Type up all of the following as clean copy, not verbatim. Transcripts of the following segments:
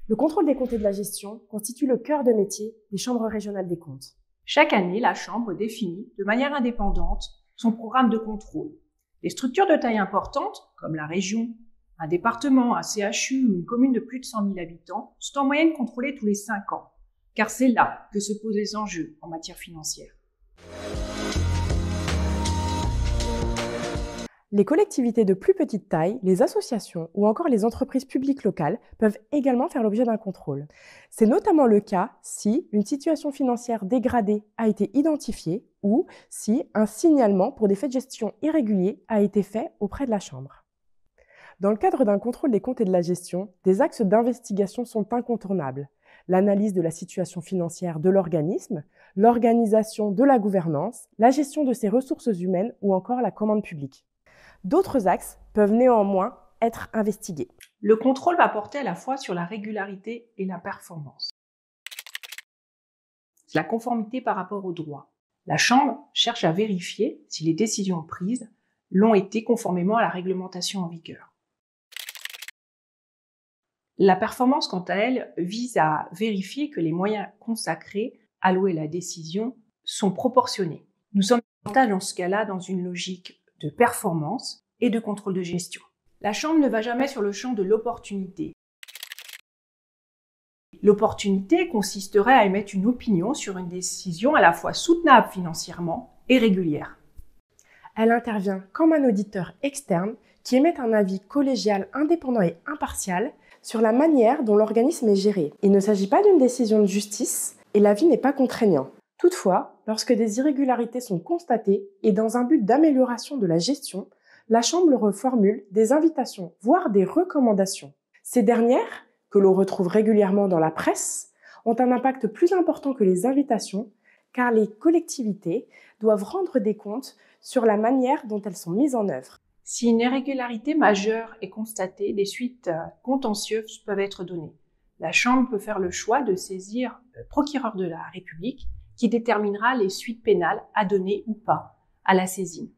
Le contrôle des comptes et de la gestion constitue le cœur de métier des chambres régionales des comptes. Chaque année, la Chambre définit de manière indépendante son programme de contrôle. Les structures de taille importante, comme la région, un département, un CHU ou une commune de plus de 100 000 habitants, sont en moyenne contrôlées tous les 5 ans, car c'est là que se posent les enjeux en matière financière. Les collectivités de plus petite taille, les associations ou encore les entreprises publiques locales peuvent également faire l'objet d'un contrôle. C'est notamment le cas si une situation financière dégradée a été identifiée ou si un signalement pour des faits de gestion irréguliers a été fait auprès de la Chambre. Dans le cadre d'un contrôle des comptes et de la gestion, des axes d'investigation sont incontournables. L'analyse de la situation financière de l'organisme, l'organisation de la gouvernance, la gestion de ses ressources humaines ou encore la commande publique. D'autres axes peuvent néanmoins être investigués. Le contrôle va porter à la fois sur la régularité et la performance. La conformité par rapport au droit. La Chambre cherche à vérifier si les décisions prises l'ont été conformément à la réglementation en vigueur. La performance, quant à elle, vise à vérifier que les moyens consacrés, alloués à la décision, sont proportionnés. Nous sommes davantage dans ce cas-là dans une logique de performance et de contrôle de gestion. La Chambre ne va jamais sur le champ de l'opportunité. L'opportunité consisterait à émettre une opinion sur une décision à la fois soutenable financièrement et régulière. Elle intervient comme un auditeur externe qui émet un avis collégial, indépendant et impartial sur la manière dont l'organisme est géré. Il ne s'agit pas d'une décision de justice et l'avis n'est pas contraignant. Toutefois, lorsque des irrégularités sont constatées et dans un but d'amélioration de la gestion, la Chambre reformule des invitations, voire des recommandations. Ces dernières, que l'on retrouve régulièrement dans la presse, ont un impact plus important que les invitations, car les collectivités doivent rendre des comptes sur la manière dont elles sont mises en œuvre. Si une irrégularité majeure est constatée, des suites contentieuses peuvent être données. La Chambre peut faire le choix de saisir le procureur de la République qui déterminera les suites pénales à donner ou pas à la saisine.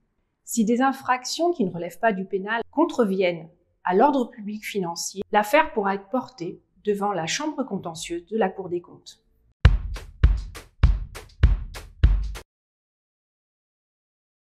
Si des infractions qui ne relèvent pas du pénal contreviennent à l'ordre public financier, l'affaire pourra être portée devant la Chambre contentieuse de la Cour des comptes.